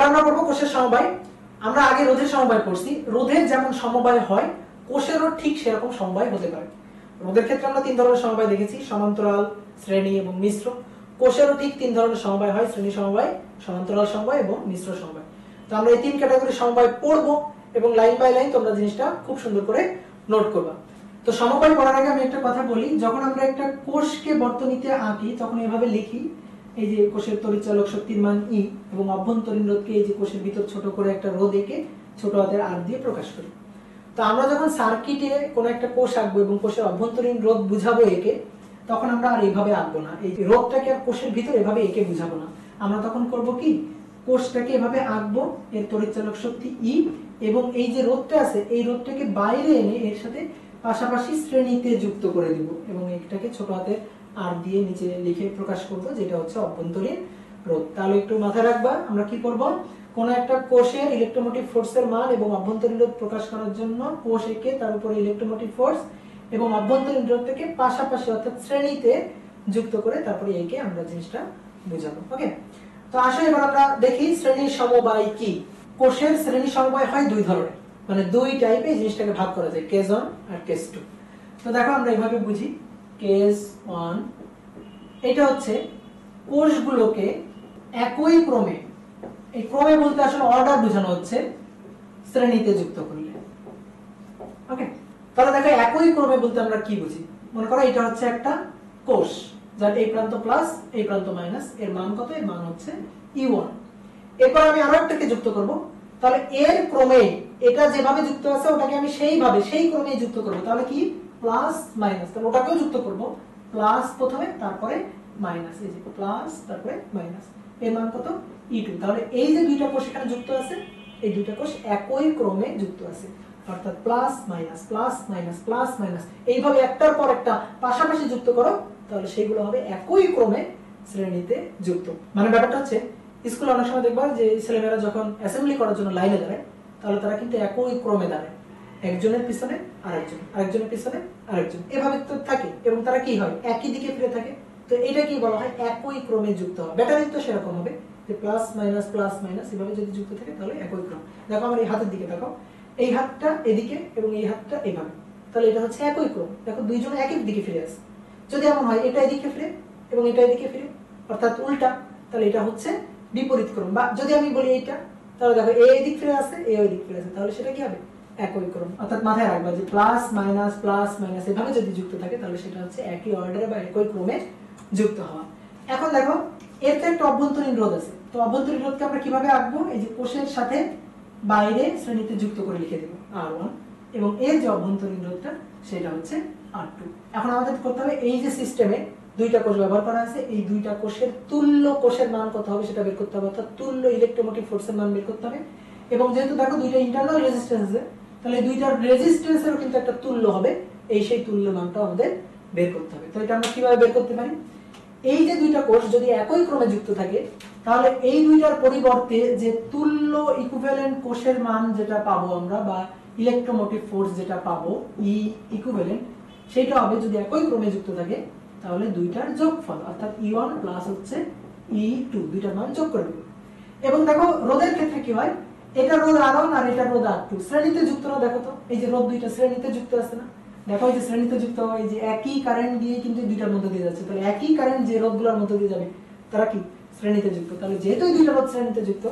এবার আমরা পড়বো কোষের সমবায়। আমরা আগে রোধের সমবায় পড়ছি। রোধের যেমন সমবায় হয় কোষেরও ঠিক সেরকম সমবায় হতে পারে। রোধের ক্ষেত্রে আমরা তিন ধরনের সমবায় দেখেছি, সমান্তরাল, শ্রেণী এবং মিশ্র। কোষেরও ঠিক তিন ধরনের সমবায় হয়, শ্রেণী সমবায়, সমান্তরাল সমবায় এবং মিশ্র সমবায়। তো আমরা এই তিন ক্যাটাগরি সমবায় পড়বো এবং লাইন বাই লাইন তোমরা জিনিসটা খুব সুন্দর করে নোট করবা। তো সমবায় পড়ার আগে আমি একটা কথা বলি, যখন আমরা একটা কোষকে বর্তনীতে আঁকি তখন এভাবে লিখি, এই যে কোষের তড়িৎচালক শক্তির মান ই এবং অভ্যন্তরীণ রোধকে এই যে কোষের ভিতর ছোট করে একটা রোধ এঁকে ছোট হাতের আর দিয়ে প্রকাশ করি। তো আমরা যখন সার্কিটে কোনো একটা কোষ আঁকবো এবং কোষের অভ্যন্তরীণ রোধ বুঝাবো একে, তখন আমরা আর এইভাবে আঁকবো না, এই রোধটাকে আর কোষের ভিতর এভাবে এঁকে বুঝাবো না। আমরা তখন করব কি, কোষটাকে এভাবে আঁকবো, এর তড়িৎচালক শক্তি ই এবং এই যে রোধটা আছে এই রোধটাকে বাইরে এনে এর সাথে পাশাপাশি শ্রেণীতে যুক্ত করে দিব এবং এটাকে ছোট হাতের আর দিয়ে নিচে লিখে প্রকাশ করব, যেটা হচ্ছে অভ্যন্তরীণ রোধ। তাহলে একটু মাথায় রাখবা, আমরা কি করব, কোন একটা কোষের ইলেকট্রোমোটিভ ফোর্সের মান এবং অভ্যন্তরীণ রোধ প্রকাশ করার জন্য কোষ এঁকে তার উপরে ইলেকট্রোমোটিভ ফোর্স এবং অভ্যন্তরীণ রোধটাকে পাশাপাশি অর্থাৎ শ্রেণীতে যুক্ত করে তারপরে এঁকে আমরা জিনিসটা বুঝাবো। ওকে, তো আসলে এবার আমরা দেখি শ্রেণী সমবায় কি। কোষের শ্রেণী সমবায় হয় দুই ধরনের, মানে দুই টাইপে জিনিসটাকে ভাগ করা যায়, কেস 1 আর কেস 2। তো দেখো আমরা এইভাবে বুঝি, কেস 1 এটা হচ্ছে কোষগুলোকে একই ক্রমে, এই ক্রমে বলতে আসলে অর্ডার বোঝানো হচ্ছে, শ্রেণীতে যুক্ত করলে। ওকে, তাহলে দেখো একই ক্রমে বলতে আমরা কি বুঝি। মনে করো এটা হচ্ছে একটা কোষ যার এই প্রান্ত প্লাস এই প্রান্ত মাইনাস, এর মান কত, এর মান হচ্ছে E1। এরপর আমি আরো একটাকে যুক্ত করব, তাহলে এর ক্রমে এটা যেভাবে যুক্ত আছে ওটাকে আমি সেইভাবে সেই ক্রমেই যুক্ত করব। তাহলে কি, প্লাস মাইনাস, তাহলে ওটাকেও যুক্ত করব, প্লাস প্রথমে তারপরে মাইনাস, এই যে প্লাস তারপরে মাইনাস, এর মান কত E2। তাহলে এই যে দুইটা কোষ এখানে যুক্ত আছে, এই দুইটা কোষ একই ক্রমে যুক্ত আছে, অর্থাৎ plus minus plus minus plus minus এইভাবে একটার পর একটা পাশাপাশি যুক্ত করো, তাহলে সেগুলো হবে একই ক্রমে শ্রেণীতে যুক্ত। মানে ব্যাপারটা হচ্ছে, স্কুলে অনেক সময় দেখবা যে ছেলেমেয়েরা যখন অ্যাসেম্বলি করার জন্য লাইনে দাঁড়ায়, তাহলে তারা কিন্তু একই ক্রমে দাঁড়ায়, একজনের পিছনে আরেকজন, আরেকজনের পিছনে আরেকজন, এভাবে তো থাকে এবং তারা কি হয়, একই দিকে ফিরে থাকে। তো এটা কি বলা হয়, একই ক্রমে যুক্ত হওয়া। ব্যাটারি তো সেরকম হবে যে প্লাস মাইনাস এভাবে যদি যুক্ত থাকে তাহলে একই ক্রম। দেখো আমার এই হাতের দিকে দেখো, এই হাতটা এদিকে এবং এই হাতটা এভাবে, তাহলে এটা হচ্ছে একই ক্রম। দেখো দুইজন একই দিকে ফিরে আসে। যদি এমন হয় এটা এদিকে ফিরে এবং এটা এদিকে ফিরে, অর্থাৎ উল্টা, তাহলে এটা হচ্ছে বিপরীত ক্রম। বা যদি আমি বলি এইটা, তাহলে দেখো এ এদিক ফিরে আসে, এ ওই দিক ফিরে আসে, তাহলে সেটা কি হবে, একই ক্রম। অর্থাৎ মাথায় রাখবা যে প্লাস মাইনাস এভাবে যদি যুক্ত থাকে তাহলে সেটা হচ্ছে একই অর্ডারে বা একই ক্রমে যুক্ত হওয়া। এখন দেখো এর তো একটা অভ্যন্তরীণ রোধ আছে, তো অভ্যন্তরীণ রোধকে আমরা কিভাবে আঁকবো, এই যে কোষের সাথে বাইরে শ্রেণীতে যুক্ত করে লিখে দেব R1 এবং এর যে অভ্যন্তরীণ রোধটা সেটা হচ্ছে R2। এখন আমাদের করতে হবে, এই যে সিস্টেমে দুইটা কোষ ব্যবহার করা আছে, এই দুইটা কোষের তুল্য কোষের মান কত হবে সেটা বের করতে হবে, অর্থাৎ তুল্য ইলেকট্রোমোটিভ ফোর্সের মান বের করতে হবে। এবং যেহেতু দেখো দুইটা ইন্টারনাল রেজিস্ট্যান্স আছে, তাহলে দুইটার রেজিস্ট্যান্সেরও কিন্তু একটা তুল্য হবে, এই সেই তুল্য মানটা আমাদের বের করতে হবে। তো এটা আমরা কিভাবে বের করতে পারি, এই যে দুইটা কোষ যদি একই ক্রমে যুক্ত থাকে, তাহলে এই দুইটার পরিবর্তে যে তুল্য ইকুইভ্যালেন্ট কোষের মান যেটা পাবো আমরা, বা ইলেকট্রোমোটিভ ফোর্স যেটা পাবো ই ইকুইভ্যালেন্ট, সেটা হবে যদি একই ক্রমে যুক্ত থাকে তাহলে দুইটার যোগফল, অর্থাৎ E1 প্লাস হচ্ছে E2, দুইটার মান যোগ করে দেব। এবং দেখো রোধের ক্ষেত্রে কি হয়, এটা রোধ R1 আর এটা রোধ R2, শ্রেণীতে যুক্ত না, দেখো তো এই যে রোধ দুইটা শ্রেণীতে যুক্ত আছে না, দেখো এই যে শ্রেণীতে যুক্ত হয়, যে একই কারেন্ট দিয়ে কিন্তু দুইটার মধ্যে দিয়ে যাচ্ছে, তাহলে একই কারেন্ট যে রোধগুলোর মধ্যে দিয়ে যাবে তারা কি শ্রেণীতে যুক্ত। তাহলে যেহেতু দুইটা রোধ শ্রেণীতে যুক্ত,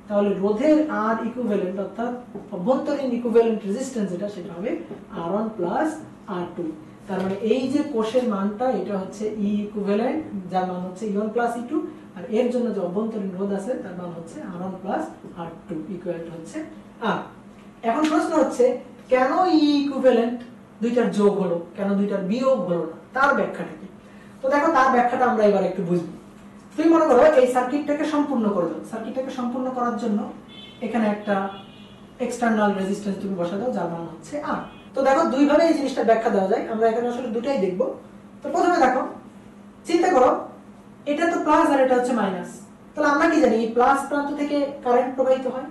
তাহলে রোধের আর ইকুইভ্যালেন্ট অর্থাৎ অভ্যন্তরীণ ইকুইভ্যালেন্ট রেজিস্ট্যান্স যেটা সেটা হবে R1 প্লাস R2। তার মানে এই যে কোষের মানটা এটা হচ্ছে ই ইকুইভ্যালেন্ট, যার মান হচ্ছে E1 প্লাস E2, আর এর জন্য যে অভ্যন্তরীণ রোধ আছে তার মান হচ্ছে R1 plus R2 equal to হচ্ছে R। এখন প্রশ্ন হচ্ছে কেন ই ইকুইভ্যালেন্ট দুইটার যোগ হলো, কেন দুইটার বিয়োগ হলো না, তার ব্যাখ্যাটা কি। তো দেখো তার ব্যাখ্যাটা আমরা এবার একটু বুঝবো। তুমি মনে করো এই সার্কিটটাকে সম্পূর্ণ করে দাও, সার্কিটটাকে সম্পূর্ণ করার জন্য এখানে একটা এক্সটার্নাল রেজিস্ট্যান্স তুমি বসা দাও যার মান হচ্ছে R। তো দেখো দুই ভাবে এই জিনিসটা ব্যাখ্যা দেওয়া যায়, আমরা এখানে আসলে দুটাই দেখব। তো প্রথমে দেখো, চিন্তা করো এটা তো প্লাস আর এটা হচ্ছে মাইনাস, তাহলে আমরা কি জানি এই প্লাস প্রান্ত থেকে কারেন্ট প্রবাহিত হয়,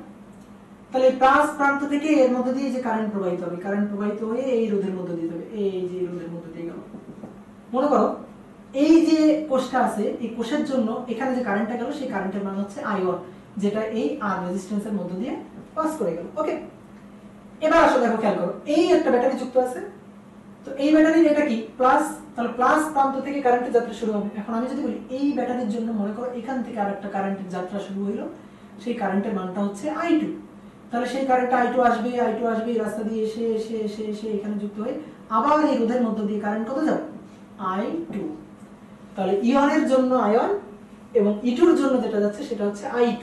তাহলে প্লাস প্রান্ত থেকে এর মধ্যে দিয়ে যে কারেন্ট প্রবাহিত হবে, কারেন্ট প্রবাহিত হয়ে এই রোধের মধ্যে দিয়ে যাবে, এই যে রোধের মধ্যে দিয়ে গেল। মনে করো এই যে কোষটা আছে এই কোষের জন্য এখানে যে কারেন্টটা গেল সেই কারেন্টের মান হচ্ছে I1 যেটা এই আর রেজিস্ট্যান্সের মধ্য দিয়ে পাস করে গেল। ওকে, এবার আসো দেখো, খেয়াল করো, এই একটা ব্যাটারি যুক্ত আছে, তো এই ব্যাটারির এটা কি প্লাস, তাহলে প্লাস প্রান্ত থেকে কারেন্টের যাত্রা শুরু হবে। এখন আমি যদি বলি এই ব্যাটারির জন্য মনে করো এখান থেকে আরেকটা কারেন্টের যাত্রা শুরু হইলো, সেই কারেন্টের মানটা হচ্ছে I2, তাহলে সেই কারেন্ট I2 আসবে এই রাস্তা দিয়ে এসে এসে এসে এসে এখানে যুক্ত হয়ে আবার এই রোধের মধ্য দিয়ে কারেন্ট কত যাবে I2। তাহলে ইয়ন এর জন্য আয়ন এবং E2 এর জন্য যেটা যাচ্ছে সেটা হচ্ছে I2।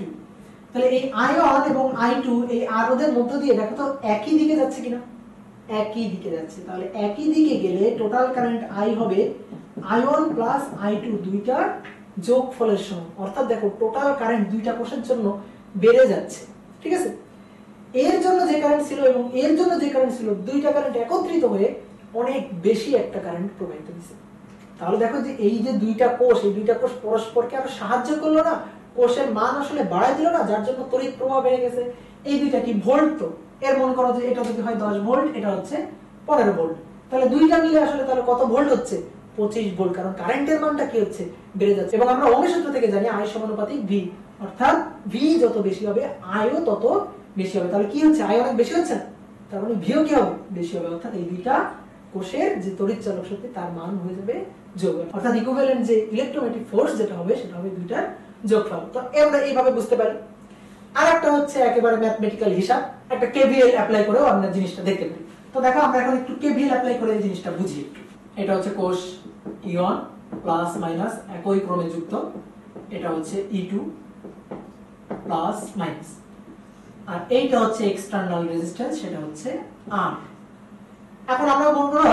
তাহলে এই আয়ন এবং I2 এই আর রোধের মধ্য দিয়ে দেখো তো একই দিকে যাচ্ছে কিনা, একই দিকে যাচ্ছে। তাহলে একই দিকে গেলে টোটাল কারেন্ট I হবে আয়ন প্লাস I2 দুইটার যোগফলের সমান। অর্থাৎ দেখো টোটাল কারেন্ট দুইটা কোষের জন্য বেড়ে যাচ্ছে, ঠিক আছে। এর জন্য যে কারেন্ট ছিল এবং এর জন্য যে কারেন্ট ছিল, দুইটা কারেন্ট একত্রিত হয়ে অনেক বেশি একটা কারেন্ট প্রবাহিত হয়েছে। তাহলে দেখো যে এই যে দুইটা কোষ, এই দুইটা কোষ পরস্পরকে আরো সাহায্য করলো না, কোষের মান আসলে বাড়ায় দিল না, যার জন্য তড়িৎ প্রবাহ বেড়ে গেছে। এই দুইটা কি ভোল্ট, তো এর মনে করো যে এটা যদি হয় 10 ভোল্ট, এটা হচ্ছে 15 ভোল্ট, তাহলে দুইটা মিলে আসলে তাহলে কত ভোল্ট হচ্ছে 25 ভোল্ট, কারণ কারেন্টের মানটা কি হচ্ছে বেড়ে যাচ্ছে। এবং আমরা ওহমের সূত্র থেকে জানি I সমানুপাতিক V, অর্থাৎ V যত বেশি হবে I ও তত বেশি হবে। তাহলে কি হচ্ছে, I অনেক বেশি হচ্ছে না, তার মানে V ও কি হবে বেশি হবে। অর্থাৎ এই দুইটা কোষের যে তড়িৎ চালক শক্তি তার মান হয়ে যাবে যোগ, অর্থাৎ ইকুইভ্যালেন্ট যে ইলেকট্রোম্যাগনেটিক ফোর্স যেটা হবে সেটা হবে দুইটার যোগফল। তো আমরা এইভাবে বুঝতে পারি। আরেকটা হচ্ছে একেবারে ম্যাথমেটিক্যাল হিসাব, একটা কেভিএল অ্যাপ্লাই করেও আমরা জিনিসটা দেখতে পারি। তো দেখো আমরা এখন একটু কেভিএল অ্যাপ্লাই করে এই জিনিসটা বুঝি একটু। এটা হচ্ছে কোষ ইয়ন প্লাস মাইনাস একই ক্রমে যুক্ত, এটা হচ্ছে E2 প্লাস মাইনাস, আর এইটা হচ্ছে এক্সটার্নাল রেজিস্ট্যান্স, সেটা হচ্ছে R। এখন আমরা মনে করো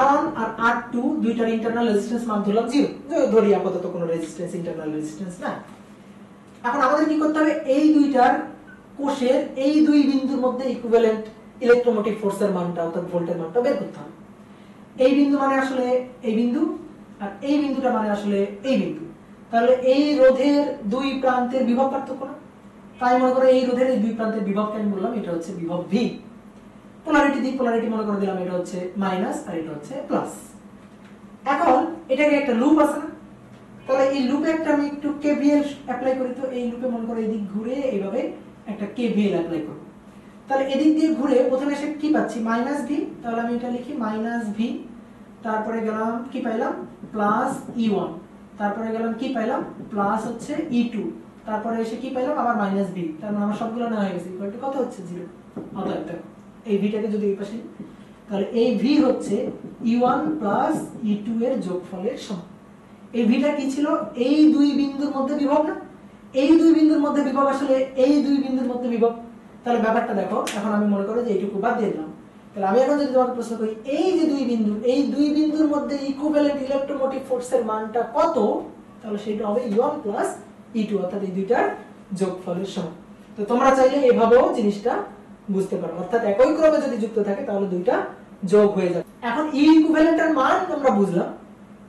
R1 আর R2 দুইটার ইন্টারনাল রেজিস্ট্যান্স মান ধরলাম 0, ধরি আপাতত কোনো রেজিস্ট্যান্স ইন্টারনাল রেজিস্ট্যান্স না। এখন আমাদের কি করতে হবে, এই দুইটার কোষের এই দুই বিন্দুর মধ্যে ইকুইভ্যালেন্ট ইলেকট্রোমোটিভ ফোর্সের মানটা অর্থাৎ ভোল্টের মানটা বের করতে হবে। এই বিন্দু মানে আসলে এই বিন্দু, আর এই বিন্দুটা মানে আসলে এই বিন্দু। তাহলে এই রোধের দুই প্রান্তের বিভব পার্থক্য না, তাই মনে করো এই রোধের এই দুই প্রান্তের বিভবকে আমি বললাম এটা হচ্ছে বিভব V। পোলারিটি দিই, পোলারিটি মনে করে দিলাম এটা হচ্ছে মাইনাস আর এটা হচ্ছে প্লাস। এখন এটাকে একটা লুপ আছে না, তাহলে এই লুপে একটা আমি একটু কেভিএল অ্যাপ্লাই করি। তো এই লুপে মনে করো এদিক ঘুরে এইভাবে একটা কেভিএল অ্যাপ্লাই করব। তাহলে এদিক দিয়ে ঘুরে প্রথমে এসে কি পাচ্ছি মাইনাস V, তাহলে আমি এটা লিখি মাইনাস V, তারপরে গেলাম কি পাইলাম প্লাস E1, তারপরে গেলাম কি পাইলাম প্লাস হচ্ছে E2, তারপরে এসে কি পাইলাম আবার মাইনাস V, তার মানে আমার সবগুলো নেওয়া হয়ে গেছে, ইকুয়াল টু কত হচ্ছে 0। অতএব দেখো এই ভিটাকে যদি এই পাশে, তাহলে এই V হচ্ছে E1 প্লাস E2 এর যোগফলের সমান। এই ভিটা কি ছিল, এই দুই বিন্দুর মধ্যে বিভব না, এই দুই বিন্দুর মধ্যে বিভব আসলে এই দুই বিন্দুর মধ্যে বিভব। তাহলে ব্যাপারটা দেখো, এখন আমি মনে করি যে এইটুকু বাদ দিয়ে দিলাম। তাহলে আমি এখন যদি তোমাকে প্রশ্ন করি এই যে দুই বিন্দু, এই দুই বিন্দুর মধ্যে ইকুইভ্যালেন্ট ইলেকট্রোমোটিভ ফোর্সের মানটা কত, তাহলে সেটা হবে E1 প্লাস E2, অর্থাৎ এই দুইটার যোগফলের সমান। তো তোমরা চাইলে এভাবেও জিনিসটা বুঝতে পারো, অর্থাৎ একই ক্রমে যদি যুক্ত থাকে তাহলে দুইটা যোগ হয়ে যাবে। এখন ই ইকুইভ্যালেন্টের মান আমরা বুঝলাম।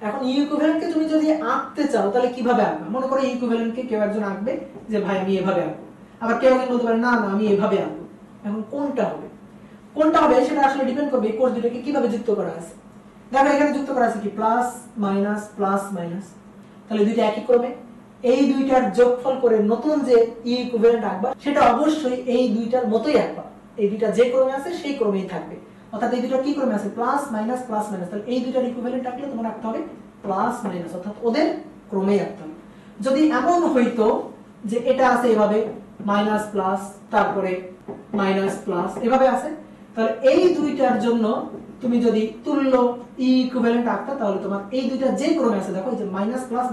এখন ই ইকুইভ্যালেন্টকে তুমি যদি আঁকতে চাও তাহলে কিভাবে আঁকবে, মনে করো ই ইকুইভ্যালেন্টকে কেউ একজন আঁকবে যে ভাই আমি এভাবে আঁকবো, আবার কেউ একজন বলতে পারে না না আমি এভাবে আঁকবো। এখন কোনটা হবে সেটা আসলে ডিপেন্ড করবে এই কোষ দুটোকে কিভাবে যুক্ত করা আছে। দেখো এখানে যুক্ত করা আছে কি প্লাস মাইনাস প্লাস মাইনাস, তাহলে দুইটা একই ক্রমে, এই দুইটার যোগফল করে নতুন যে ই ইকুইভ্যালেন্ট আঁকবা সেটা অবশ্যই এই দুইটার মতোই আঁকবা, এই দুইটা যে ক্রমে আছে সেই ক্রমেই থাকবে। অর্থাৎ এই দুইটা কি ক্রমে আছে প্লাস মাইনাস, তাহলে এই দুইটার ইকুইভ্যালেন্ট আঁকলে তোমার আঁকতে হবে প্লাস মাইনাস, অর্থাৎ ওদের ক্রমেই আঁকতে হবে। যদি এমন হইতো যে এটা আছে এভাবে মাইনাস প্লাস তারপরে মাইনাস প্লাস এভাবে আছে, তাহলে এই দুইটার জন্য তুমি যদি তুল্য ই ইকুইভ্যালেন্ট আঁকতা তাহলে তোমার এই দুইটা যে ক্রমে আছে, দেখো এই যে মাইনাস প্লাস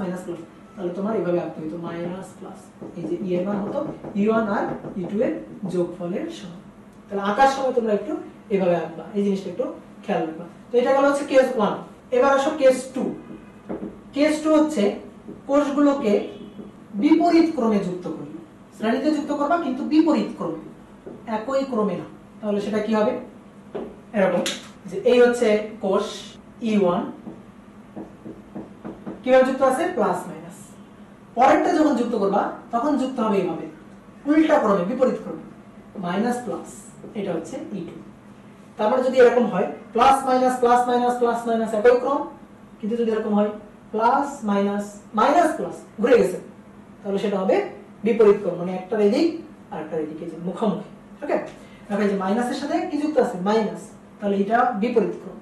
তাহলে তোমার এইভাবে আঁকতে হইতো মাইনাস প্লাস, এই যে E1 হতো E1 আর E2 এর যোগফলের সমান। তাহলে আঁকার সময় তোমরা একটু এইভাবে আঁকবা, এই জিনিসটা একটু খেয়াল রাখবা। তো এটা গেল হচ্ছে কেস 1। এবার আসো কেস 2। কেস 2 হচ্ছে কোষগুলোকে বিপরীত ক্রমে যুক্ত করবে, শ্রেণীতে যুক্ত করবা কিন্তু বিপরীত ক্রমে, একই ক্রমে না। তাহলে সেটা কি হবে এরকম যে এই হচ্ছে কোষ E1 কিভাবে যুক্ত আছে প্লাস মাইনাস, পরেরটা যখন যুক্ত করবা তখন যুক্ত হবে এইভাবে উল্টা ক্রমে বিপরীত ক্রমে মাইনাস প্লাস, এটা হচ্ছে E2। তারপরে যদি এরকম হয় plus minus plus minus plus minus একই ক্রম, কিন্তু যদি এরকম হয় প্লাস মাইনাস মাইনাস প্লাস ঘুরে গেছে তাহলে সেটা হবে বিপরীত ক্রম, মানে একটার এদিক আর একটার এদিকে যে মুখোমুখি। ওকে, এখন এই যে মাইনাসের সাথে কি যুক্ত আছে, মাইনাস, তাহলে এটা বিপরীত ক্রম।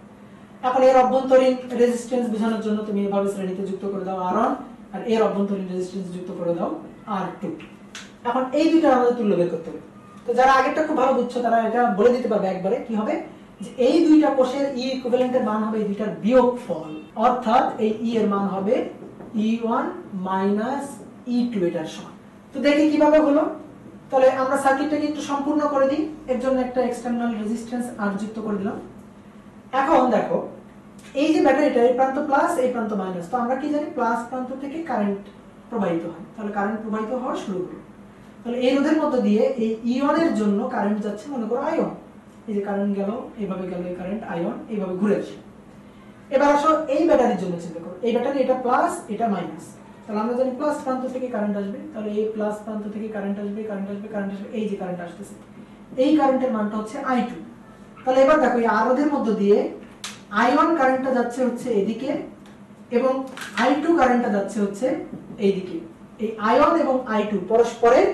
এখন এর অভ্যন্তরীণ রেজিস্ট্যান্স বোঝানোর জন্য তুমি এভাবে শ্রেণীতে যুক্ত করে দাও R1, আর এর অভ্যন্তরীণ রেজিস্ট্যান্স যুক্ত করে দাও R2। এখন এই দুইটা আমাদের তুল্য বের করতে হবে। তো যারা আগেরটা খুব ভালো বুঝছো তারা এটা বলে দিতে পারবে একবারে কি হবে, যে এই দুইটা কোষের ই ইকুইভ্যালেন্টের মান হবে এই দুইটার বিয়োগফল, অর্থাৎ এই ই এর মান হবে E1 মাইনাস E2 এটার সমান। তো দেখি কিভাবে হলো। তাহলে আমরা সার্কিটটাকে একটু সম্পূর্ণ করে দিই, এর জন্য একটা এক্সটার্নাল রেজিস্ট্যান্স R যুক্ত করে দিলাম। এখন দেখো এই যে ব্যাটারিটা, এই প্রান্ত প্লাস এই প্রান্ত মাইনাস, তো আমরা কি জানি প্লাস প্রান্ত থেকে কারেন্ট প্রবাহিত হয়, তাহলে কারেন্ট প্রবাহিত হওয়া শুরু হলো। তাহলে এই রোধের মধ্য দিয়ে এই ইয়ন এর জন্য কারেন্ট যাচ্ছে, মনে করো আয়ন, এই যে কারেন্ট গেল এইভাবে গেল, এই কারেন্ট আয়ন এইভাবে ঘুরে আসে। এবার আসো এই ব্যাটারির জন্য চিন্তা করো, এই ব্যাটারি এটা প্লাস এটা মাইনাস, তাহলে আমরা জানি প্লাস প্রান্ত থেকে কারেন্ট আসবে, তাহলে এই প্লাস প্রান্ত থেকে কারেন্ট আসবে, কারেন্ট আসবে, কারেন্ট আসবে, এই যে কারেন্ট আসতেছে, এই কারেন্টের মানটা হচ্ছে I2। তাহলে এবার দেখো এই আর রোধের মধ্য দিয়ে আয়ন কারেন্টটা যাচ্ছে হচ্ছে এদিকে এবং I2 কারেন্টটা যাচ্ছে হচ্ছে এইদিকে। এই আয়ন এবং I2 পরস্পরের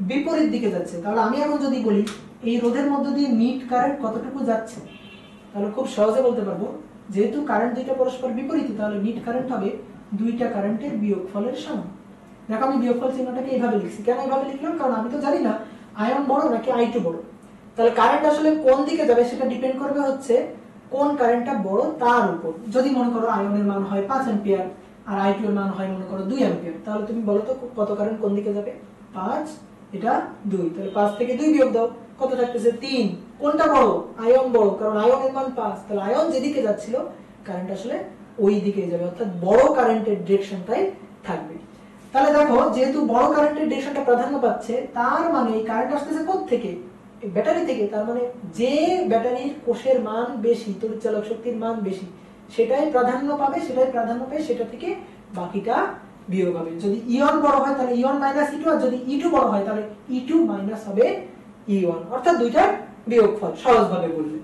বিপরীত দিকে যাচ্ছে। তাহলে আমি এখন যদি বলি এই রোধের মধ্য দিয়ে নিট কারেন্ট কতটুকু যাচ্ছে, তাহলে খুব সহজে বলতে পারবো, যেহেতু কারেন্ট দুইটা পরস্পর বিপরীত, তাহলে নিট কারেন্ট হবে দুইটা কারেন্টের বিয়োগফলের সমান। দেখো আমি বিয়োগফল চিহ্নটাকে এইভাবে লিখছি, কেন এইভাবে লিখলাম, কারণ আমি তো জানি না আয়ন বড় নাকি I2 বড়। তাহলে কারেন্ট আসলে কোন দিকে যাবে সেটা ডিপেন্ড করবে হচ্ছে কোন কারেন্টটা বড় তার উপর। যদি মনে করো আয়নের মান হয় 5 অ্যাম্পিয়ার আর I2 এর মান হয় মনে করো 2 অ্যাম্পিয়ার, তাহলে তুমি বলো তো কত কারেন্ট কোন দিকে যাবে, 5 এটা 2, তাহলে 5 থেকে 2 বিয়োগ দাও, কত থাকতেছে 3। কোনটা বড়, আয়ন বড়, কারণ আয়নের মান 5, তাহলে আয়ন যেদিকে যাচ্ছিল কারেন্ট আসলে ওই দিকে যাবে, অর্থাৎ বড় কারেন্টের ডিরেকশনটাই থাকবে। তাহলে দেখো যেহেতু বড় কারেন্টের ডিরেকশনটা প্রাধান্য পাচ্ছে, তার মানে এই কারেন্ট আসতেছে কোথা থেকে, ব্যাটারি থেকে, তার মানে যে ব্যাটারির কোষের মান বেশি, তড়িৎচালক শক্তির মান বেশি, সেটাই প্রাধান্য পাবে, সেটা থেকে বাকিটা বিয়োগ হবে। যদি ইয়ন বড় হয় তাহলে ইয়ন মাইনাস E2, আর যদি E2 বড় হয় তাহলে E2 মাইনাস হবে E1, অর্থাৎ দুইটার বিয়োগফল সহজভাবে বললে।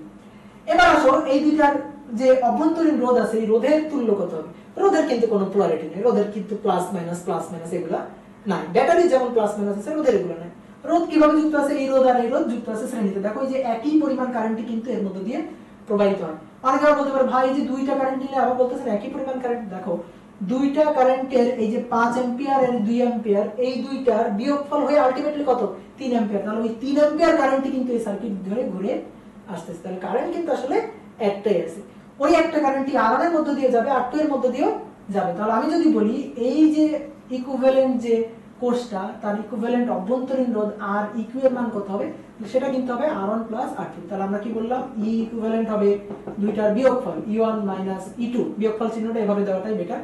এবার আসো এই দুইটার যে অভ্যন্তরীণ রোধ আছে, এই রোধের তুল্য কত হবে। রোধের কিন্তু কোনো পোলারিটি নেই, রোধের কিন্তু প্লাস মাইনাস এগুলা নাই। ব্যাটারি যেমন প্লাস মাইনাস আছে, রোধের এগুলো নাই। রোধ কিভাবে যুক্ত আছে, এই রোধ আর এই রোধ যুক্ত আছে শ্রেণীতে। দেখো এই যে একই পরিমাণ কারেন্টই কিন্তু এর মধ্যে দিয়ে প্রবাহিত হয়। অনেকে আবার বলতে পারে ভাই যে দুইটা কারেন্ট নিলে আবার বলতেছেন একই পরিমাণ কারেন্ট। দেখো দুইটা কারেন্টের এই যে 5 অ্যাম্পিয়ার আর 2 অ্যাম্পিয়ার, এই দুইটার বিয়োগফল হয়ে আলটিমেটলি কত, 3 অ্যাম্পিয়ার। তাহলে ওই 3 অ্যাম্পিয়ার কারেন্টই কিন্তু এই সার্কিট ধরে ঘুরে আসতেছে। তাহলে কারেন্ট কিন্তু আসলে একটাই আছে, ওই একটা কারেন্টই R1 এর মধ্যে দিয়ে যাবে, R2 এর মধ্যে দিয়েও যাবে। তাহলে আমি যদি বলি এই যে ইকুইভ্যালেন্ট যে কোষটা, তার ইকুইভ্যালেন্ট অভ্যন্তরীণ রোধ আর ইকিউ এর মান কত হবে, সেটা কিন্তু হবে R1 প্লাস R2। তাহলে আমরা কি বললাম, ই ইকুইভ্যালেন্ট হবে দুইটার বিয়োগফল E1 মাইনাস E2, বিয়োগফল চিহ্নটা এভাবে দেওয়াটাই বেটার।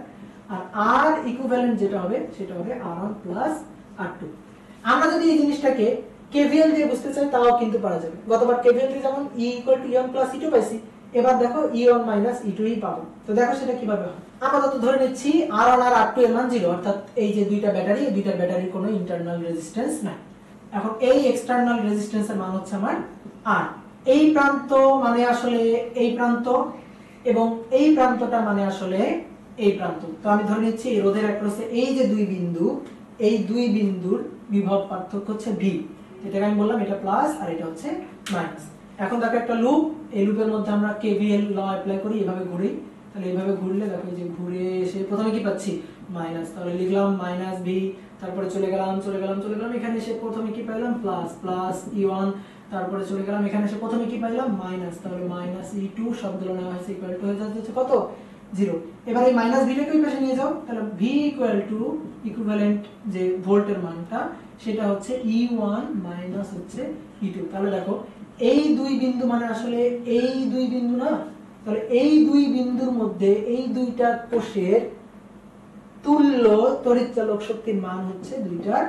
আর আর ইকুইভ্যালেন্ট যেটা হবে সেটা হবে R1 প্লাস R2। আমরা যদি এই জিনিসটাকে কেভিএল দিয়ে বুঝতে চাই তাও কিন্তু পারা যাবে। গতবার কেভিএল দিয়ে যেমন E equal to E1 plus E2 পাইছি, এবার দেখো E1 মাইনাস E2 ই পাবো। তো দেখো সেটা কিভাবে হয়। আপাতত ধরে নিচ্ছি R1 আর R2 এর মান 0, অর্থাৎ এই যে দুইটা ব্যাটারি, এই দুইটা ব্যাটারির কোনো ইন্টারনাল রেজিস্ট্যান্স নাই। এখন এই এক্সটার্নাল রেজিস্ট্যান্সের মান হচ্ছে আমার R। এই প্রান্ত মানে আসলে এই প্রান্ত এবং এই প্রান্তটা মানে আসলে এই প্রান্ত। তো আমি ধরে নিচ্ছি এই রোধের অ্যাক্রসে এই যে দুই বিন্দু, এই দুই বিন্দুর বিভব পার্থক্য হচ্ছে V, যেটাকে আমি বললাম এটা প্লাস আর এটা হচ্ছে মাইনাস। এখন দেখো একটা লুপ, এই লুপের মধ্যে আমরা কেভিএল ল অ্যাপ্লাই করি, এভাবে ঘুরি। তাহলে এইভাবে ঘুরলে দেখো যে ঘুরে এসে প্রথমে কি পাচ্ছি, মাইনাস। তাহলে লিখলাম মাইনাস V, তারপরে চলে গেলাম এখানে এসে প্রথমে কি পাইলাম, প্লাস প্লাস E1, তারপরে চলে গেলাম এখানে এসে প্রথমে কি পাইলাম, মাইনাস। তাহলে মাইনাস E2 সবগুলো নেওয়া হয়েছে ইকুয়াল টু হয়ে যাচ্ছে কত, 0। এবার এই মাইনাস ভিটাকে ওই পাশে নিয়ে যাও, তাহলে V ইকুয়াল টু ইকুইভ্যালেন্ট যে ভোল্টের মানটা সেটা হচ্ছে E1 মাইনাস হচ্ছে E2। তাহলে দেখো এই দুই বিন্দু মানে আসলে এই দুই বিন্দু না, তাহলে এই দুই বিন্দুর মধ্যে এই দুইটা কোষের তুল্য তড়িৎচালক শক্তির মান হচ্ছে দুইটার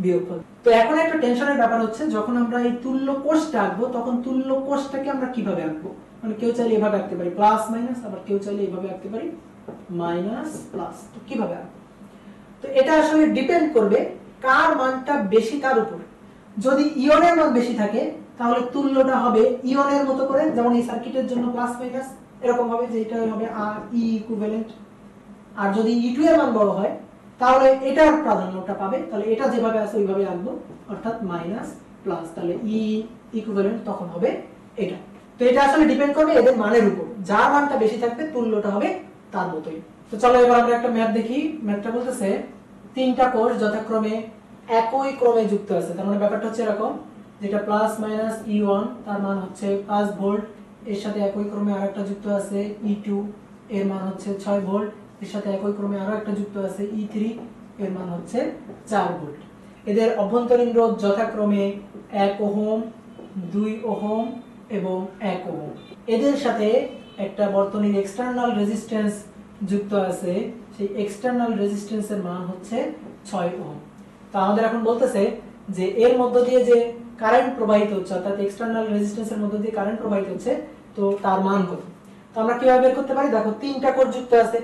বিয়োগফল। তো এখন একটা টেনশনের ব্যাপার হচ্ছে, যখন আমরা এই তুল্য কোষটা আঁকবো তখন তুল্য কোষটাকে আমরা কিভাবে আঁকবো, মানে কেউ চাইলে এভাবে আঁকতে পারি প্লাস মাইনাস, আবার কেউ চাইলে এভাবে আঁকতে পারি মাইনাস প্লাস। তো কিভাবে আঁকবো, তো এটা আসলে ডিপেন্ড করবে কার মানটা বেশি তার উপর। যদি ইয়নের মান বেশি থাকে তাহলে তুল্যটা হবে ইয়নের মতো করে, যেমন এই সার্কিটের জন্য প্লাস মাইনাস এরকম হবে যে এটা হবে আর ই ইকুইভ্যালেন্ট। আর যদি E2 এর মান বড় হয় তাহলে এটার প্রাধান্যটা পাবে, তাহলে এটা যেভাবে আছে ওইভাবে আনবো, অর্থাৎ মাইনাস প্লাস, তাহলে ই ইকুইভ্যালেন্ট তখন হবে এটা। তো এটা আসলে ডিপেন্ড করবে এদের মানের উপর, যার মানটা বেশি থাকবে তুল্যটা হবে তার মতোই। তো চলো এবার আমরা একটা ম্যাথ দেখি। ম্যাথটা বলতেছে তিনটা কোষ যথাক্রমে একই ক্রমে যুক্ত আছে, তার মানে ব্যাপারটা হচ্ছে এরকম, যেটা প্লাস মাইনাস E1 তার মান হচ্ছে 5 ভোল্ট, এর সাথে একই ক্রমে আরেকটা যুক্ত আছে E2 এর মান হচ্ছে 6 ভোল্ট, এর সাথে একই ক্রমে আরো একটা যুক্ত আছে E3 এর মান হচ্ছে 4 ভোল্ট। এদের অভ্যন্তরীণ রোধ যথাক্রমে 1 ওহম, 2 ওহম এবং 1 ওহম। এদের সাথে একটা বর্তনীর এক্সটার্নাল রেজিস্ট্যান্স যুক্ত আছে, সেই এক্সটার্নাল রেজিস্ট্যান্সের মান হচ্ছে 6 ওহম। তো আমাদের এখন বলতেছে যে এর মধ্য দিয়ে যে কারেন্ট প্রবাহিত হচ্ছে, অর্থাৎ এক্সটার্নাল রেজিস্ট্যান্সের মধ্য দিয়ে কারেন্ট প্রবাহিত হচ্ছে, তো তার মান কত। তো আমরা কিভাবে বের করতে পারি, দেখো তিনটা কোষ যুক্ত আছে,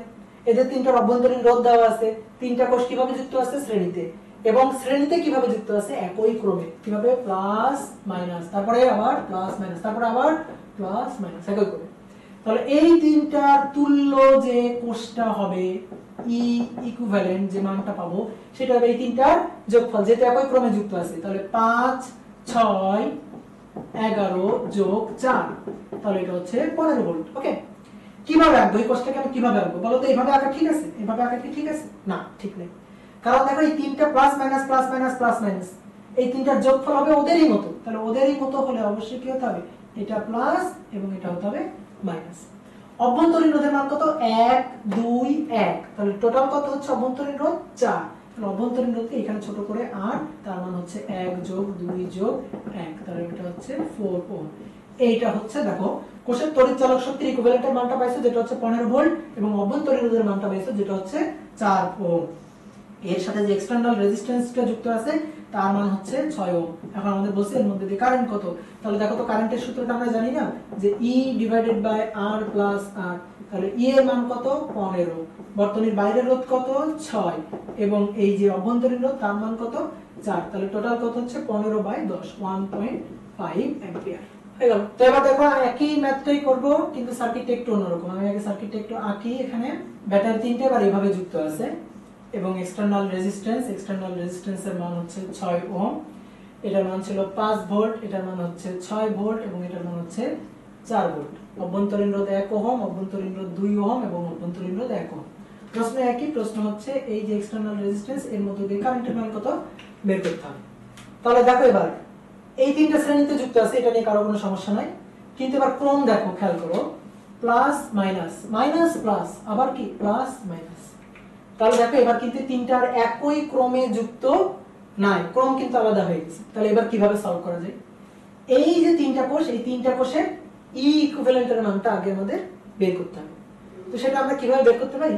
এদের তিনটার অভ্যন্তরীণ রোধ দেওয়া আছে, তিনটা কোষ কিভাবে যুক্ত আছে শ্রেণীতে, এবং শ্রেণীতে কিভাবে যুক্ত আছে একই ক্রমে, কিভাবে প্লাস মাইনাস, তারপরে আবার প্লাস মাইনাস, তারপরে আবার প্লাস মাইনাস, একই ক্রমে। তাহলে এই তিনটার তুল্য যে কোষটা হবে ই ইকুইভ্যালেন্ট, যে মানটা পাবো সেটা হবে এই তিনটার যোগফল, যেটা একই ক্রমে যুক্ত আছে। তাহলে 5 6 11 যোগ 4, তাহলে এটা হচ্ছে 15 ভোল্ট। ওকে, কিভাবে আঁকবো এই কোষটাকে, আমি কিভাবে আঁকবো বলো তো? এইভাবে আঁকা ঠিক আছে? এভাবে আঁকা কি ঠিক আছে? না, ঠিক নেই। কারণ দেখো এই তিনটা plus minus plus minus plus minus, এই তিনটার যোগফল হবে ওদেরই মতো, তাহলে ওদেরই মতো হলে অবশ্যই কি হতে হবে, এটা প্লাস এবং এটা হতে হবে মাইনাস। অভ্যন্তরীণ রোধের মান কত? 1 2 1, তাহলে টোটাল কত হচ্ছে অভ্যন্তরীণ রোধ? 4। তাহলে অভ্যন্তরীণ রোধকে এখানে ছোট করে 8, তার মান হচ্ছে 1 যোগ 2 যোগ 1, তাহলে এটা হচ্ছে 4 ওহম। এইটা হচ্ছে দেখো কোষের তড়িৎ চালক শক্তির ইকুইভ্যালেন্টের মানটা পাইছো, যেটা হচ্ছে 15 ভোল্ট, এবং অভ্যন্তরীণ রোধের মানটা পাইছো, যেটা হচ্ছে 4 ওহম। এর সাথে যে এক্সটার্নাল রেজিস্ট্যান্সটা যুক্ত আছে তার মান হচ্ছে 6 ওহম। এখন আমাদের বলছে এর মধ্যে দিয়ে কারেন্ট কত, তাহলে দেখো তো কারেন্টের সূত্রটা আমরা জানি না, যে E divided by R plus R, তাহলে E এর মান কত? 15, বর্তনীর বাইরের রোধ কত? 6, এবং এই যে অভ্যন্তরীণ রোধ তার মান কত? 4, তাহলে টোটাল কত হচ্ছে 15 বাই 10, 1.5 অ্যাম্পিয়ার হয়ে গেল। তো এবার দেখো একই ম্যাথটাই করব, কিন্তু সার্কিটটা একটু অন্যরকম। আমি আগে সার্কিটটা একটু আঁকি। এখানে ব্যাটারি তিনটে এবার এইভাবে যুক্ত আছে, এবং এক্সটার্নাল রেজিস্ট্যান্সের মান হচ্ছে 6 ওহম, এটার মান ছিল 5 ভোল্ট, এটার মান হচ্ছে 6 ভোল্ট, এবং এটার মান হচ্ছে 4 ভোল্ট। অভ্যন্তরীণ রোধ 1 ওহম, অভ্যন্তরীণ রোধ 2 ওহম, এবং অভ্যন্তরীণ রোধ 1 ওহম। প্রশ্ন একই, প্রশ্ন হচ্ছে এই যে এক্সটার্নাল রেজিস্ট্যান্স এর মধ্যে দিয়ে কারেন্টের মান কত বের করতে হবে। তাহলে দেখো এবার এই তিনটা শ্রেণীতে যুক্ত আছে, এটা নিয়ে কারো কোনো সমস্যা নাই, কিন্তু এবার ক্রম দেখো, খেয়াল করো, প্লাস মাইনাস মাইনাস প্লাস, আবার কি প্লাস মাইনাস। তাহলে দেখো এবার কিন্তু তিনটার একই ক্রমে যুক্ত নাই, ক্রম কিন্তু আলাদা হয়ে গেছে। তাহলে এবার কিভাবে সলভ করা যায়? এই যে তিনটা কোষ, এই তিনটা কোষের ই ইকুইভ্যালেন্টের মানটা আগে আমাদের বের করতে হবে। তো সেটা আমরা কিভাবে বের করতে পারি?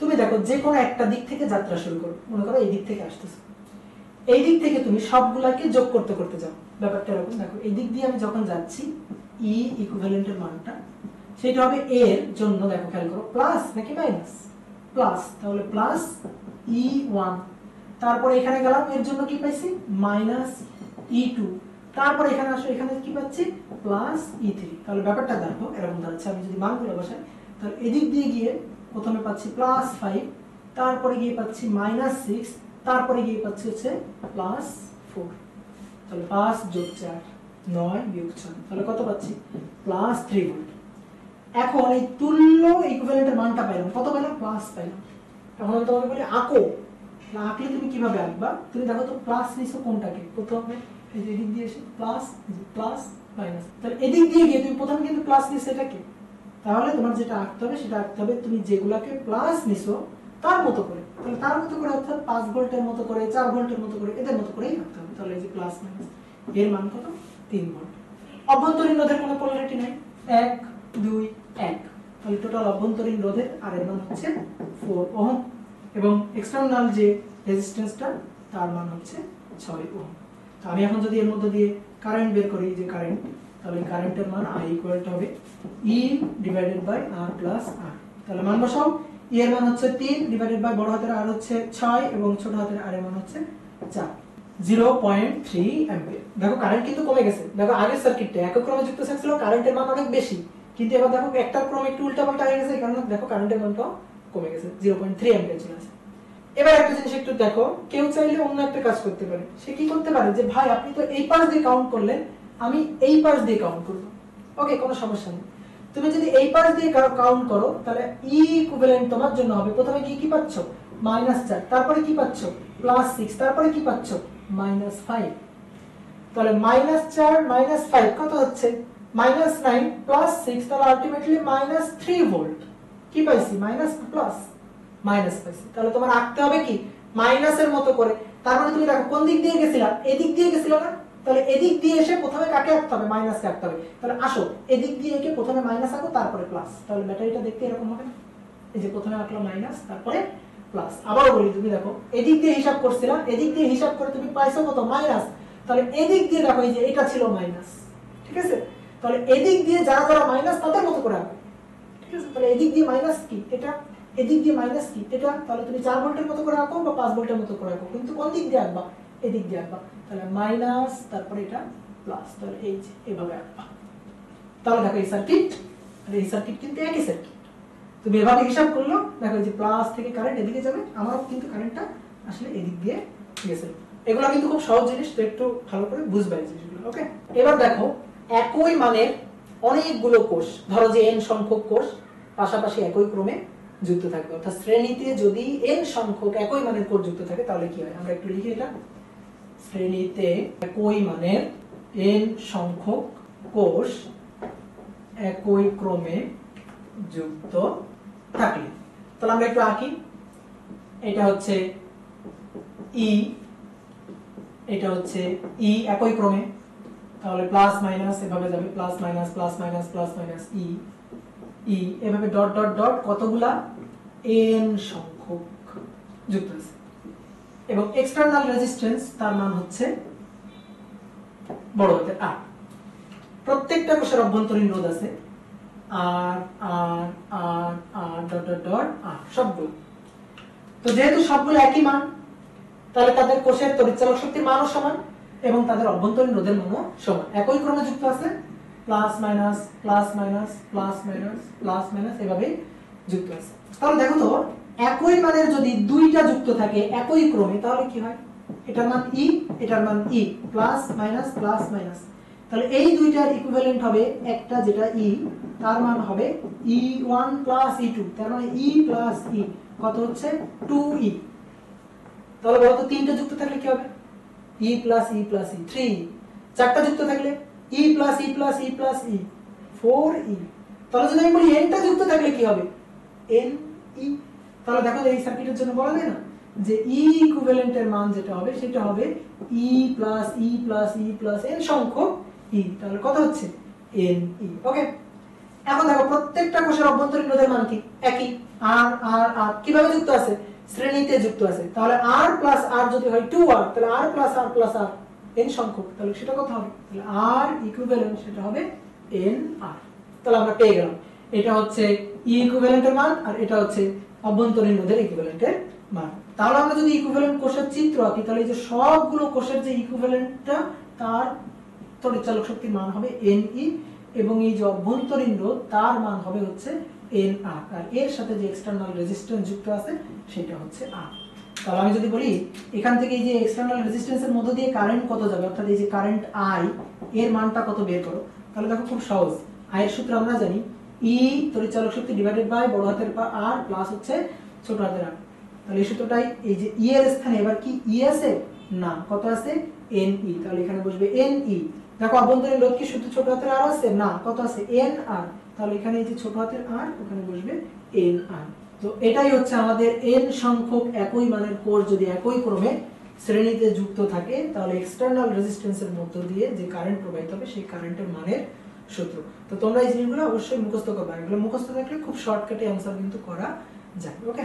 তুমি দেখো যে কোনো একটা দিক থেকে যাত্রা শুরু করো, মনে করো এই দিক থেকে আসতেছো, এই দিক থেকে তুমি সবগুলাকে যোগ করতে করতে যাও। ব্যাপারটা এরকম, দেখো এই দিক দিয়ে আমি যখন যাচ্ছি ই ইকুইভ্যালেন্টের মানটা সেটা হবে এর জন্য, দেখো খেয়াল করো, প্লাস নাকি মাইনাস? প্লাস, তাহলে প্লাস E1, তারপরে এখানে গেলাম, এর জন্য কি পাইছি? মাইনাস E2, তারপরে এখানে আসো, এখানে কি পাচ্ছি? Plus E3। তাহলে ব্যাপারটা দেখো এরকম দাঁড়াচ্ছে, আমি যদি মানগুলো বসাই, তাহলে এদিক দিয়ে গিয়ে প্রথমে পাচ্ছি প্লাস 5, তারপরে গিয়ে পাচ্ছি মাইনাস 6, তারপরে গিয়ে পাচ্ছি হচ্ছে প্লাস 4, তাহলে 5 যোগ 4 9 বিয়োগ 6, তাহলে কত পাচ্ছি? Plus 3 volt. এখন এই তুল্য ইকুইভ্যালেন্টের মানটা পাইলাম, কত পাইলাম? প্লাস পাইলাম। এখন আমি তোমাকে বলি আঁকো, না আঁকলে তুমি কিভাবে আঁকবা? তুমি দেখো তো প্লাস নিছো কোনটাকে, প্রথমে এই যে এদিক দিয়ে এসে প্লাস প্লাস মাইনাস, তাহলে এদিক দিয়ে গিয়ে তুমি প্রথমে কিন্তু প্লাস নিছো এটাকে, তাহলে তোমার যেটা আঁকতে হবে সেটা আঁকতে হবে তুমি যেগুলাকে প্লাস নিছো তার মতো করে, তাহলে তার মতো করে, অর্থাৎ 5 ভোল্টের মতো করে, 4 ভোল্টের মতো করে, এদের মতো করেই আঁকতে হবে। তাহলে এই যে প্লাস মাইনাস, এর মান কত? 3 ভোল্ট। অভ্যন্তরীণ রোধের কোনো পোলারিটি নাই, 1 2 1, তাহলে টোটাল অভ্যন্তরীণ রোধের আর এর মান হচ্ছে 4 ওহম, এবং এক্সটার্নাল যে রেজিস্ট্যান্সটা তার মান হচ্ছে 6 ওহম। তো আমি এখন যদি এর মধ্যে দিয়ে কারেন্ট বের করি, যে কারেন্ট, তাহলে কারেন্টের মান I ইকুয়াল টু হবে E divided by R plus R। তাহলে মান বসাও, E এর মান হচ্ছে 3 ডিভাইডেড বাই বড় হাতের R হচ্ছে 6, এবং ছোট হাতের R এর মান হচ্ছে 4, 0.3 অ্যাম্পিয়ার। দেখো কারেন্ট কিন্তু কমে গেছে। দেখো আগের সার্কিটটা একক ক্রমে যুক্ত ছিল, কারেন্টের মান অনেক বেশি, কিন্তু এবার দেখো একটার ক্রম একটু উল্টাপাল্টা হয়ে গেছে, কারণ দেখো কারেন্টের মানটাও কমে গেছে, 0.3 অ্যাম্পিয়ার চলে আসে। এবার একটা জিনিস একটু দেখো, কেউ চাইলে অন্য একটা কাজ করতে পারে। সে কি করতে পারে যে ভাই আপনি তো এই পাশ দিয়ে কাউন্ট করলেন, আমি এই পাশ দিয়ে কাউন্ট করব। ওকে, কোনো সমস্যা নেই। তুমি যদি এই পাশ দিয়ে কাউন্ট করো তাহলে ই ইকুইভ্যালেন্ট তোমার জন্য হবে, প্রথমে কি পাচ্ছ -4, তারপরে কি পাচ্ছ +6, তারপরে কি পাচ্ছ -5। তাহলে -4 -5 কত হচ্ছে -9 +6, তাহলে আলটিমেটলি -3 ভোল্ট। কি পাইছি মাইনাস প্লাস মাইনাস পাইছি। তাহলে তোমার আঁকতে হবে কি মাইনাসের মতো করে। তার মানে তুমি দেখো কোন দিক দিয়ে গেছিলা, এদিক দিয়ে গেছিলা না, তাহলে এদিক দিয়ে এসে প্রথমে কাকে আঁকতে হবে মাইনাসকে আঁকতে হবে। তাহলে আসো এদিক দিয়ে একে প্রথমে মাইনাস আঁকো তারপরে প্লাস, তাহলে ব্যাটারিটা দেখতে এরকম হবে। এই যে প্রথমে আঁকলাম মাইনাস তারপরে প্লাস। আবারও বলি, তুমি দেখো এদিক দিয়ে হিসাব করছিলা, এদিক দিয়ে হিসাব করে তুমি পাইছো কত মাইনাস, তাহলে এদিক দিয়ে দেখো এই যে এটা ছিল মাইনাস, ঠিক আছে। তাহলে এদিক দিয়ে যারা যারা মাইনাস তাদের মতো করে আঁকো, ঠিক আছে। তাহলে এদিক দিয়ে মাইনাস কি এটা, এদিক দিয়ে মাইনাস কি এটা, তাহলে তুমি 4 ভোল্টের মতো করে আঁকো বা 5 ভোল্টের মতো করে আঁকো, কিন্তু কোন দিক দিয়ে আঁকবা এদিক দিয়ে আঁকবা। তাহলে মাইনাস তারপরে এটা প্লাস, তাহলে এই যে এভাবে আঁকবা। তাহলে দেখো এই সার্কিট আর এই সার্কিট কিন্তু একই সার্কিট। তুমি এভাবে হিসাব করলো, দেখো যে প্লাস থেকে কারেন্ট এদিকে যাবে, আমারও কিন্তু কারেন্টটা আসলে এদিক দিয়ে গেছে। এগুলো কিন্তু খুব সহজ জিনিস, তো একটু ভালো করে বুঝবে এই জিনিসগুলো। ওকে, এবার দেখো একই মানের অনেকগুলো কোষ, ধরো যে n সংখ্যক কোষ পাশাপাশি একই ক্রমে যুক্ত থাকবে, অর্থাৎ শ্রেণীতে যদি n সংখ্যক একই মানের কোষ যুক্ত থাকে তাহলে কি হয়, আমরা একটু লিখি এটা। শ্রেণীতে একই মানের n সংখ্যক কোষ একই ক্রমে যুক্ত থাকলে, তাহলে আমরা একটু আঁকি। এটা হচ্ছে ই, এটা হচ্ছে ই একই ক্রমে, তাহলে প্লাস মাইনাস এভাবে যাবে, plus minus plus minus plus minus ই ই এভাবে ডট ডট ডট কতগুলা n সংখ্যক যুক্ত আছে। এবং এক্সটার্নাল রেজিস্ট্যান্স তার মান হচ্ছে বড় হাতের R। প্রত্যেকটা কোষের অভ্যন্তরীণ রোধ আছে আর আর আর আর ডট ডট ডট আর সবগুলো। তো যেহেতু সবগুলো একই মান, তাহলে তাদের কোষের তড়িৎচালক শক্তির মানও সমান এবং তাদের অভ্যন্তরীণ রোধের মানও সমান, একই ক্রমে যুক্ত আছে। Plus minus plus minus plus minus plus minus এভাবে যুক্ত আছে। তাহলে দেখো তো একই মানের যদি দুইটা যুক্ত থাকে একই ক্রমে তাহলে কি হয়, এটার মান ই, এটার মান ই, প্লাস মাইনাস প্লাস মাইনাস। তাহলে এই দুইটার ইকুইভ্যালেন্ট হবে একটা যেটা ই, তার মান হবে E1 প্লাস E2, তার মানে E প্লাস E কত হচ্ছে 2E। তাহলে বলতো তিনটা যুক্ত থাকলে কি হবে, E plus E plus E 3। চারটা যুক্ত থাকলে E plus E plus E plus E 4E। তাহলে যদি আমি বলি nটা যুক্ত থাকলে কি হবে NE। তাহলে দেখো এই সার্কিটের জন্য বলা যায় না যে E ইকুইভ্যালেন্টের মান যেটা হবে সেটা হবে E plus E plus E plus n সংখ্যক E, তাহলে কত হচ্ছে NE। ওকে, এখন দেখো প্রত্যেকটা কোষের অভ্যন্তরীণ রোধের মান কি একই, R R R কিভাবে যুক্ত আছে, শ্রেণীতে যুক্ত আছে। তাহলে R প্লাস R যদি হয় 2R, তাহলে R plus R plus R n সংখ্যক, তাহলে সেটা কত হবে, তাহলে R ইকুইভ্যালেন্ট সেটা হবে NR। তাহলে আমরা পেয়ে গেলাম এটা হচ্ছে E ইকুইভ্যালেন্টের মান আর এটা হচ্ছে অভ্যন্তরীণ রোধের ইকুইভ্যালেন্টের মান। তাহলে আমরা যদি ইকুইভ্যালেন্ট কোষের চিত্র আঁকি তাহলে এই যে সবগুলো কোষের যে ইকুইভ্যালেন্টটা তার তড়িৎচালক শক্তির মান হবে NE এবং এই যে অভ্যন্তরীণ রোধ তার মান হবে হচ্ছে NR, আর এর সাথে যে এক্সটার্নাল রেজিস্ট্যান্স যুক্ত আছে সেটা হচ্ছে R। তাহলে আমি যদি বলি এখান থেকে এই যে এক্সটার্নাল রেজিস্ট্যান্সের মধ্য দিয়ে কারেন্ট কত যাবে, অর্থাৎ এই যে কারেন্ট I এর মানটা কত বের করো, তাহলে দেখো খুব সহজ। I এর সূত্র আমরা জানি E তড়িৎচালক শক্তি ডিভাইডেড বাই বড় হাতের R প্লাস হচ্ছে ছোট হাতের R। তাহলে এই সূত্রটাই এই যে E এর স্থানে এবার কি E আছে না, কত আছে NE, তাহলে এখানে বসবে NE। দেখো অভ্যন্তরীণ রোধ কি শুধু ছোট হাতের R আছে না, কত আছে NR, তাহলে এখানে এই যে ছোট হাতের R ওখানে বসবে NR। তো এটাই হচ্ছে আমাদের n সংখ্যক একই মানের কোষ যদি একই ক্রমে শ্রেণীতে যুক্ত থাকে তাহলে এক্সটার্নাল রেজিস্ট্যান্সের মধ্য দিয়ে যে কারেন্ট প্রবাহিত হবে সেই কারেন্টের মানের সূত্র। তো তোমরা এই জিনিসগুলো অবশ্যই মুখস্থ করবে, এগুলো মুখস্থ থাকলে খুব শর্টকাটে অ্যানসার কিন্তু করা যায়। ওকে।